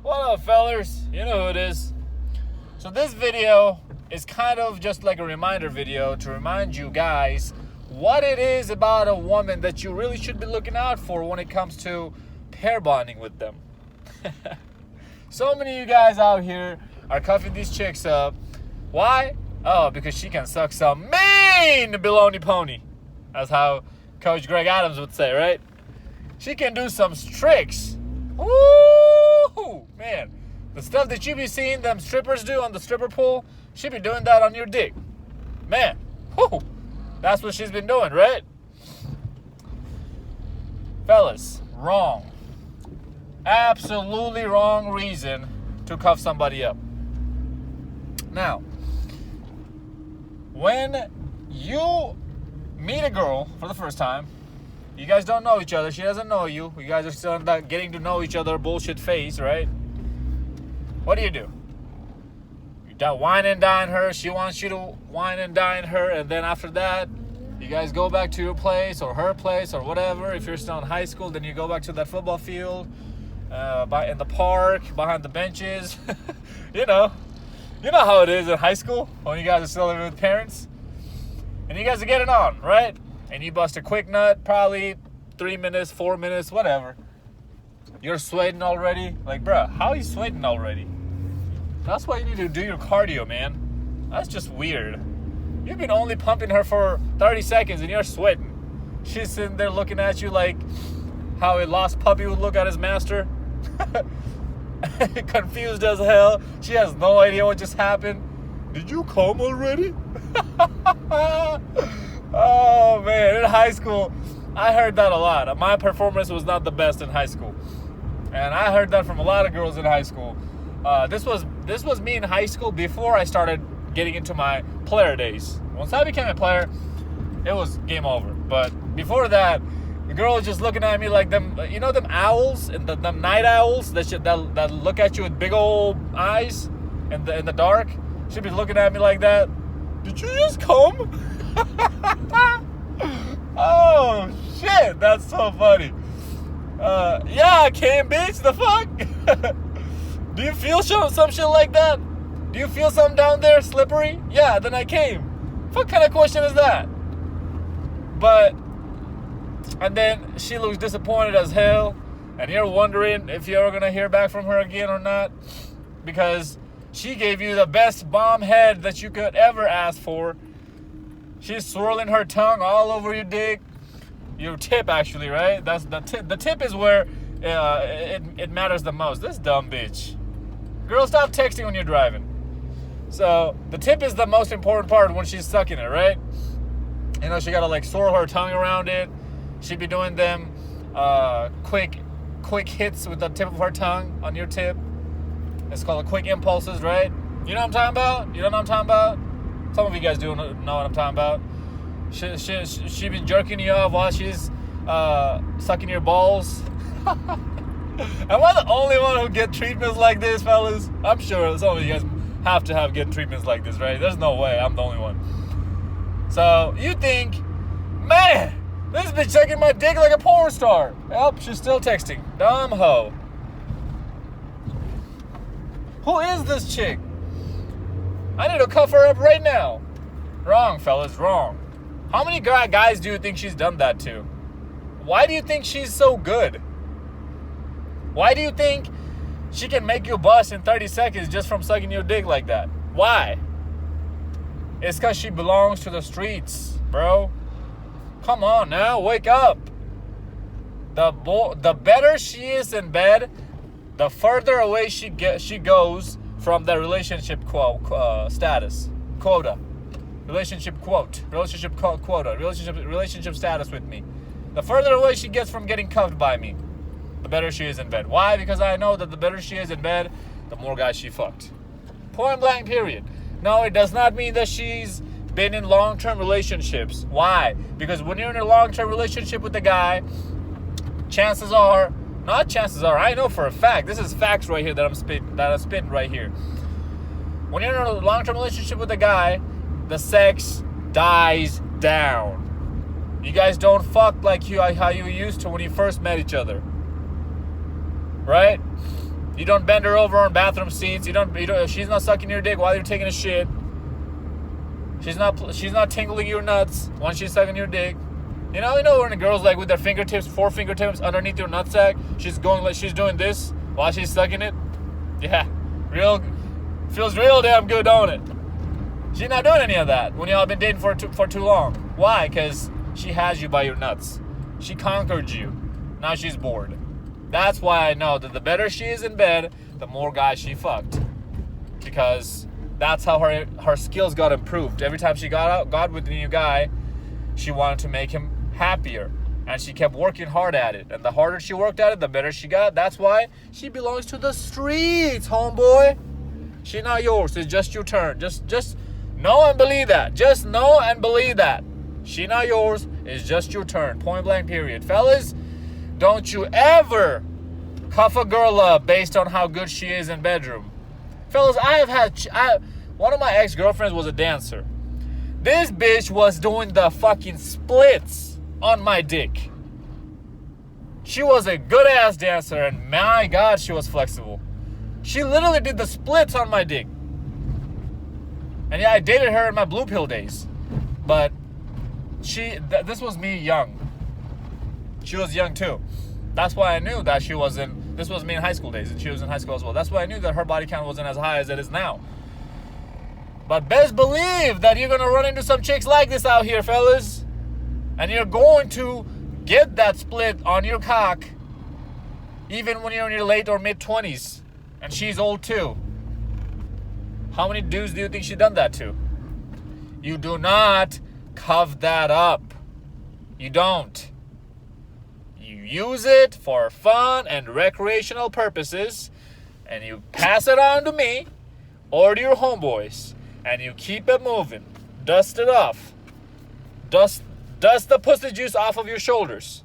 What up, fellers? You know who it is. So this video is kind of just like a reminder video to remind you guys what it is about a woman that you really should be looking out for when it comes to pair bonding with them. So many of you guys out here are cuffing these chicks up. Why? Oh, because she can suck some mean baloney pony. That's how Coach Greg Adams would say, right? She can do some tricks. Woo! Man, the stuff that you be seeing them strippers do on the stripper pole, she be doing that on your dick. Man, whoo! That's what she's been doing, right? Fellas, wrong. Absolutely wrong reason to cuff somebody up. Now, when you meet a girl for the first time, you guys don't know each other, she doesn't know you, you guys are still in that getting to know each other bullshit phase, right? What do? You wine and dine her, she wants you to wine and dine her, and then after that, you guys go back to your place or her place or whatever. If you're still in high school, then you go back to that football field, in the park, behind the benches. You know how it is in high school when you guys are still living with parents. And you guys are getting on, right? And you bust a quick nut, probably 3 minutes, 4 minutes, whatever. You're sweating already. Like, bruh, how are you sweating already? That's why you need to do your cardio, man. That's just weird. You've been only pumping her for 30 seconds and you're sweating. She's sitting there looking at you like how a lost puppy would look at his master. Confused as hell. She has no idea what just happened. Did you come already? Oh man, in high school, I heard that a lot. My performance was not the best in high school. And I heard that from a lot of girls in high school. This was me in high school before I started getting into my player days. Once I became a player, it was game over. But before that, the girl was just looking at me like them, them owls and them night owls that look at you with big old eyes in the dark. She'd be looking at me like that. Did you just come? Oh shit, that's so funny. Yeah, I came, bitch. The fuck? Do you feel some shit like that? Do you feel something down there slippery? Yeah, then I came. What kind of question is that? And then she looks disappointed as hell, and you're wondering if you're ever gonna hear back from her again or not, because she gave you the best bomb head that you could ever ask for. She's swirling her tongue all over your dick. Your tip, actually, right? That's the tip. The tip is where it matters the most. This dumb bitch. Girl, stop texting when you're driving. So, the tip is the most important part when she's sucking it, right? She gotta like swirl her tongue around it. She'd be doing them quick hits with the tip of her tongue on your tip. It's called quick impulses, right? You know what I'm talking about? You know what I'm talking about? Some of you guys do know what I'm talking about. She been jerking you off while she's sucking your balls. Am I the only one who get treatments like this, fellas? I'm sure some of you guys have to get treatments like this, right? There's no way I'm the only one. So you think, man, this bitch sucking my dick like a porn star. Yep, she's still texting. Dumb hoe. Who is this chick? I need to cuff her up right now. Wrong, fellas, wrong. How many guys do you think she's done that to? Why do you think she's so good? Why do you think she can make you bust in 30 seconds just from sucking your dick like that? Why? It's because she belongs to the streets, bro. Come on now, wake up. The better she is in bed, the further away she goes from the relationship status quota. Relationship status with me. The further away she gets from getting cuffed by me, the better she is in bed. Why? Because I know that the better she is in bed, the more guys she fucked. Point blank, period. No, it does not mean that she's been in long-term relationships. Why? Because when you're in a long-term relationship with a guy, I know for a fact, this is facts right here that I'm spitting right here. When you're in a long-term relationship with a guy, the sex dies down. You guys don't fuck like how you used to when you first met each other. Right? You don't bend her over on bathroom seats. You don't. She's not sucking your dick while you're taking a shit. She's not tingling your nuts when she's sucking your dick. You know when the girls like with their fingertips, 4 fingertips underneath your nutsack, she's going like she's doing this while she's sucking it. Yeah, feels real damn good, don't it? She's not doing any of that when y'all been dating for too long. Why? Because she has you by your nuts. She conquered you. Now she's bored. That's why I know that the better she is in bed, the more guys she fucked. Because that's how her skills got improved. Every time she got with a new guy, she wanted to make him happier. And she kept working hard at it. And the harder she worked at it, the better she got. That's why she belongs to the streets, homeboy. She's not yours. It's just your turn. Just know and believe that. Just know and believe that. She not yours. It's just your turn. Point blank period. Fellas, don't you ever cuff a girl up based on how good she is in bedroom. Fellas, one of my ex-girlfriends was a dancer. This bitch was doing the fucking splits on my dick. She was a good-ass dancer, and my God, she was flexible. She literally did the splits on my dick. And yeah, I dated her in my blue pill days. But this was me young. She was young too. That's why I knew that this was me in high school days, and she was in high school as well. That's why I knew that her body count wasn't as high as it is now. But best believe that you're gonna run into some chicks like this out here, fellas. And you're going to get that split on your cock even when you're in your late or mid-20s. And she's old too. How many dudes do you think she done that to? You do not cuff that up. You don't. You use it for fun and recreational purposes, and you pass it on to me or to your homeboys, and you keep it moving. Dust it off. Dust the pussy juice off of your shoulders.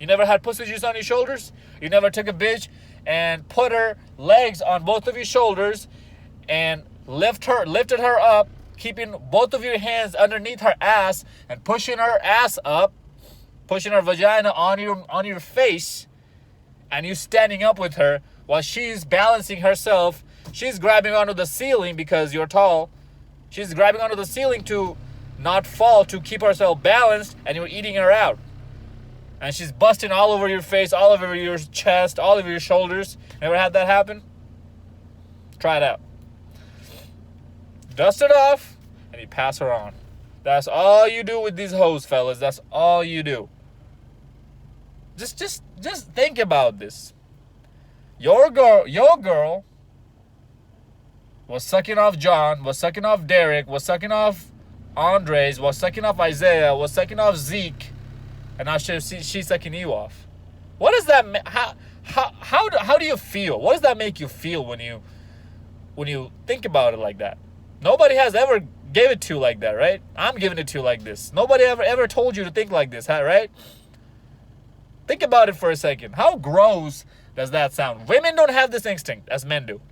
You never had pussy juice on your shoulders? You never took a bitch and put her legs on both of your shoulders and lifted her up, keeping both of your hands underneath her ass and pushing her ass up, pushing her vagina on your face, and you standing up with her while she's balancing herself. She's grabbing onto the ceiling because you're tall. She's grabbing onto the ceiling to not fall, to keep herself balanced, and you're eating her out. And she's busting all over your face, all over your chest, all over your shoulders. Never had that happen? Try it out. Dust it off, and you pass her on. That's all you do with these hoes, fellas. That's all you do. Just think about this. Your girl was sucking off John, was sucking off Derek, was sucking off Andres, was sucking off Isaiah, was sucking off Zeke, and now she's sucking you off. What does that how do you feel? What does that make you feel when you think about it like that? Nobody has ever gave it to you like that, right? I'm giving it to you like this. Nobody ever told you to think like this, right? Think about it for a second. How gross does that sound? Women don't have this instinct as men do.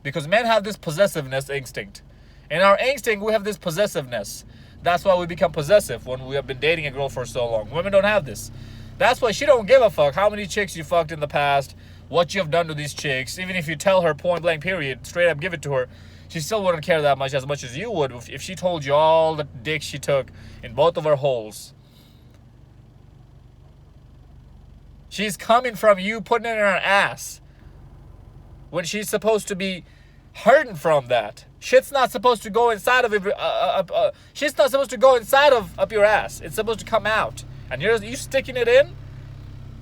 Because men have this possessiveness instinct. In our instinct, we have this possessiveness. That's why we become possessive when we have been dating a girl for so long. Women don't have this. That's why she don't give a fuck how many chicks you fucked in the past, what you have done to these chicks. Even if you tell her point blank period, straight up give it to her, she still wouldn't care that much as you would if she told you all the dick she took in both of her holes. She's coming from you putting it in her ass when she's supposed to be hurting from that. Shit's not supposed to go inside of shit's not supposed to go inside of up your ass. It's supposed to come out, and you sticking it in,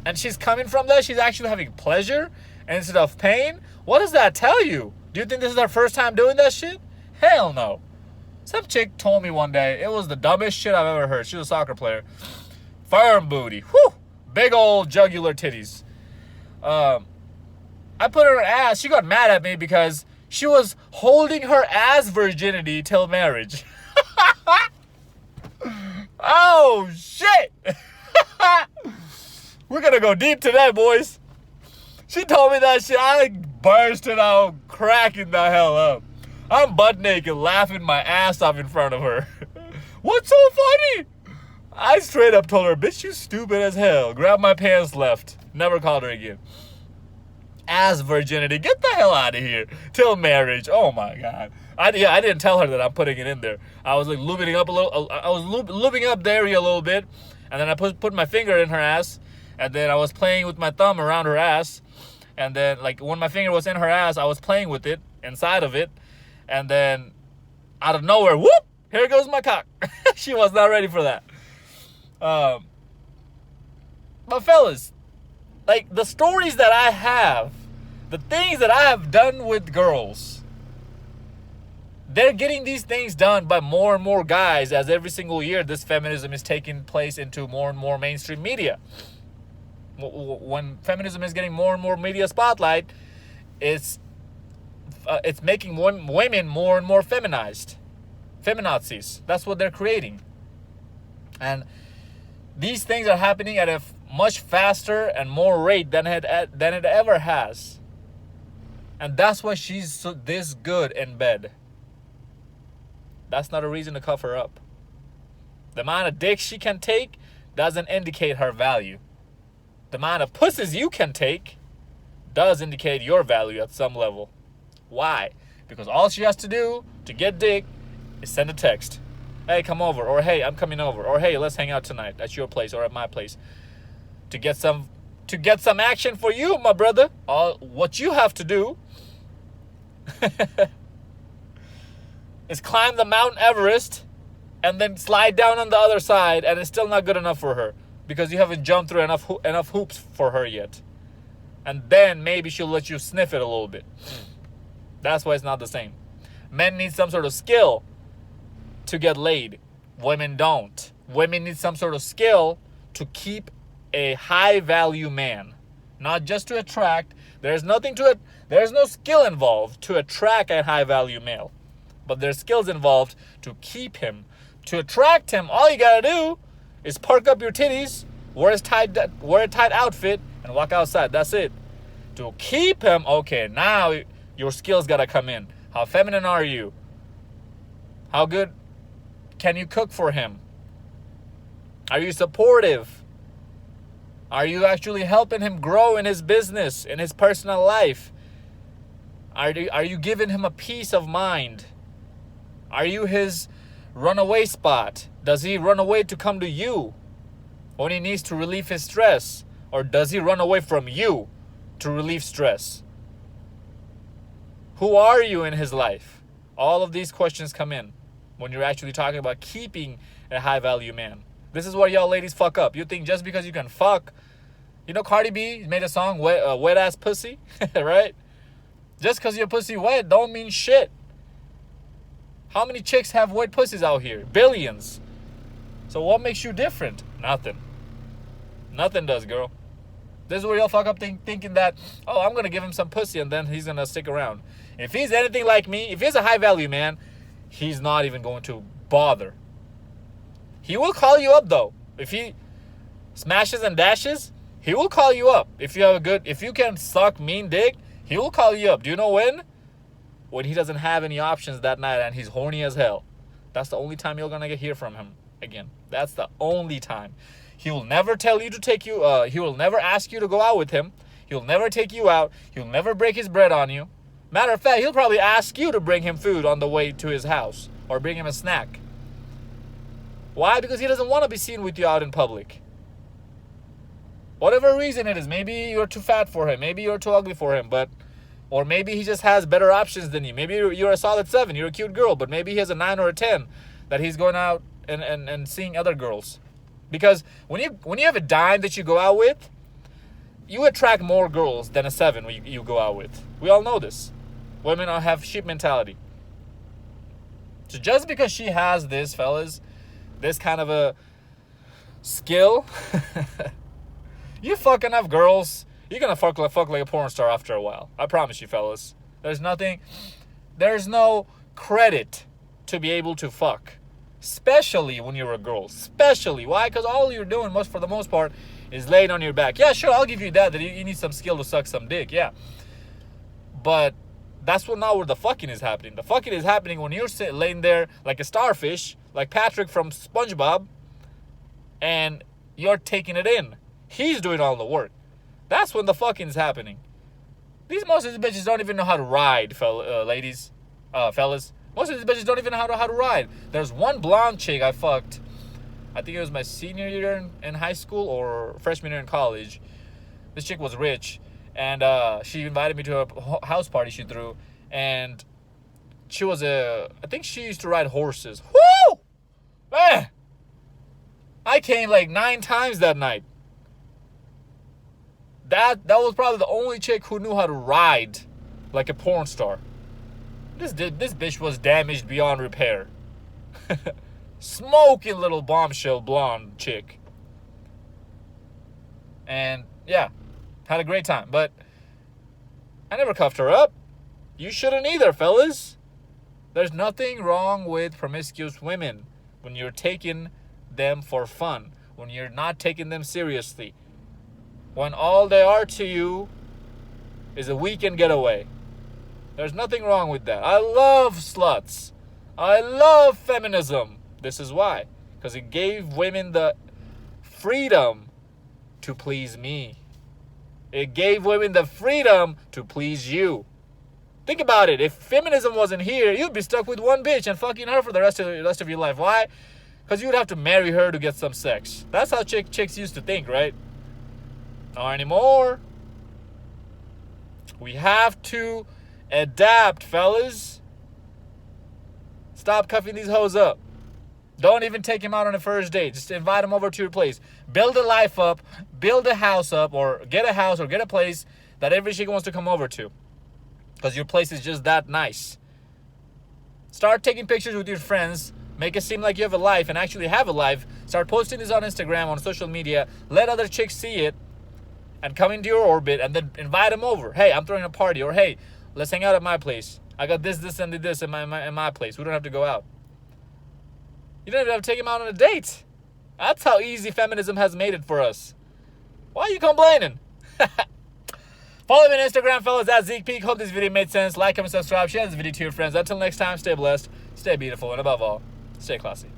and she's coming from that. She's actually having pleasure instead of pain. What does that tell you? Do you think this is her first time doing that shit? Hell no. Some chick told me one day, it was the dumbest shit I've ever heard. She was a soccer player. Firm booty. Whew. Big old jugular titties. I put her in her ass. She got mad at me because she was holding her ass virginity till marriage. Oh, shit. We're going to go deep today, boys. She told me that shit. I bursted out, cracking the hell up. I'm butt naked, laughing my ass off in front of her. What's so funny? I straight up told her, bitch, you stupid as hell. Grabbed my pants, left. Never called her again. ass virginity. Get the hell out of here. Till marriage. Oh my God. I didn't tell her that I'm putting it in there. I was like lubing up a little. I was lubing up the area a little bit, and then I put my finger in her ass, and then I was playing with my thumb around her ass, and then like when my finger was in her ass, I was playing with it inside of it, and then out of nowhere, whoop! Here goes my cock. She was not ready for that. But fellas, like the stories that I have, the things that I have done with girls, they're getting these things done by more and more guys as every single year this feminism is taking place into more and more mainstream media. When feminism is getting more and more media spotlight, it's making women more and more feminized. Feminazis. That's what they're creating. And these things are happening at a much faster and more rate than it ever has. And that's why she's this good in bed. That's not a reason to cuff her up. The amount of dick she can take doesn't indicate her value. The amount of pussies you can take does indicate your value at some level. Why? Because all she has to do to get dick is send a text. Hey, come over. Or hey, I'm coming over. Or hey, let's hang out tonight at your place or at my place. To get some action for you, my brother. All what you have to do is climb the Mount Everest and then slide down on the other side, and it's still not good enough for her because you haven't jumped through enough hoops for her yet. And then maybe she'll let you sniff it a little bit. That's why it's not the same. Men need some sort of skill to get laid. Women don't. Women need some sort of skill to keep a high value man. Not just to attract. There's no skill involved to attract a high value male. But there's skills involved to keep him. To attract him, all you gotta do is perk up your titties, wear a tight outfit, and walk outside. That's it. To keep him, okay, now your skills gotta come in. How feminine are you? How good can you cook for him? Are you supportive? Are you actually helping him grow in his business, in his personal life? Are you giving him a peace of mind? Are you his runaway spot? Does he run away to come to you when he needs to relieve his stress? Or does he run away from you to relieve stress? Who are you in his life? All of these questions come in when you're actually talking about keeping a high value man. This is where y'all ladies fuck up. You think just because you can fuck, you know, Cardi B made a song, wet ass pussy, right? Just because your pussy wet don't mean shit. How many chicks have wet pussies out here? Billions. So what makes you different? Nothing. Nothing does, girl. This is where y'all fuck up thinking that, oh, I'm going to give him some pussy and then he's going to stick around. If he's anything like me, if he's a high value man, he's not even going to bother. He will call you up though. If he smashes and dashes, he will call you up. If you can suck mean dick, he will call you up. Do you know when? When he doesn't have any options that night and he's horny as hell. That's the only time you're gonna hear from him again. That's the only time. He will never tell you to take you. He will never ask you to go out with him. He'll never take you out. He'll never break his bread on you. Matter of fact, he'll probably ask you to bring him food on the way to his house or bring him a snack. Why? Because he doesn't want to be seen with you out in public. Whatever reason it is, maybe you're too fat for him, maybe you're too ugly for him, or maybe he just has better options than you. Maybe you're a solid 7, you're a cute girl, but maybe he has a 9 or a 10 that he's going out and seeing other girls. Because when you have a dime that you go out with, you attract more girls than a 7 when you go out with. We all know this. Women have sheep mentality. So just because she has this, fellas, this kind of a skill, you fuck enough girls, you're gonna fuck like a porn star after a while. I promise you, fellas. There's no credit to be able to fuck. Especially when you're a girl. Especially. Why? Because all you're doing, for the most part, is laying on your back. Yeah, sure, I'll give you that you need some skill to suck some dick, yeah. But that's not where the fucking is happening. The fucking is happening when you're laying there like a starfish, like Patrick from SpongeBob, and you're taking it in. He's doing all the work. That's when the fucking is happening. Most of these bitches don't even know how to ride, ladies, fellas. Most of these bitches don't even know how to ride. There's one blonde chick I fucked. I think it was my senior year in high school or freshman year in college. This chick was rich, and she invited me to a house party she threw, and I think she used to ride horses. Woo! Man! I came like 9 times that night. That was probably the only chick who knew how to ride like a porn star. This bitch was damaged beyond repair. Smoking little bombshell blonde chick. And yeah, had a great time. But I never cuffed her up. You shouldn't either, fellas. There's nothing wrong with promiscuous women when you're taking them for fun, when you're not taking them seriously, when all they are to you is a weekend getaway. There's nothing wrong with that. I love sluts. I love feminism. This is why. Because it gave women the freedom to please me. It gave women the freedom to please you. Think about it. If feminism wasn't here, you'd be stuck with one bitch and fucking her for the rest of your life. Why? Because you'd have to marry her to get some sex. That's how chicks used to think, right? Not anymore. We have to adapt, fellas. Stop cuffing these hoes up. Don't even take him out on a first date. Just invite him over to your place. Build a life up. Build a house up. Or get a house or get a place that every chick wants to come over to. Because your place is just that nice. Start taking pictures with your friends. Make it seem like you have a life and actually have a life. Start posting this on Instagram, on social media. Let other chicks see it. And come into your orbit. And then invite them over. Hey, I'm throwing a party. Or hey, let's hang out at my place. I got this, and this in my place. We don't have to go out. You don't even have to take him out on a date. That's how easy feminism has made it for us. Why are you complaining? Follow me on Instagram, fellas, at Zeekpeak. Hope this video made sense. Like, comment, subscribe. Share this video to your friends. Until next time, stay blessed, stay beautiful, and above all, stay classy.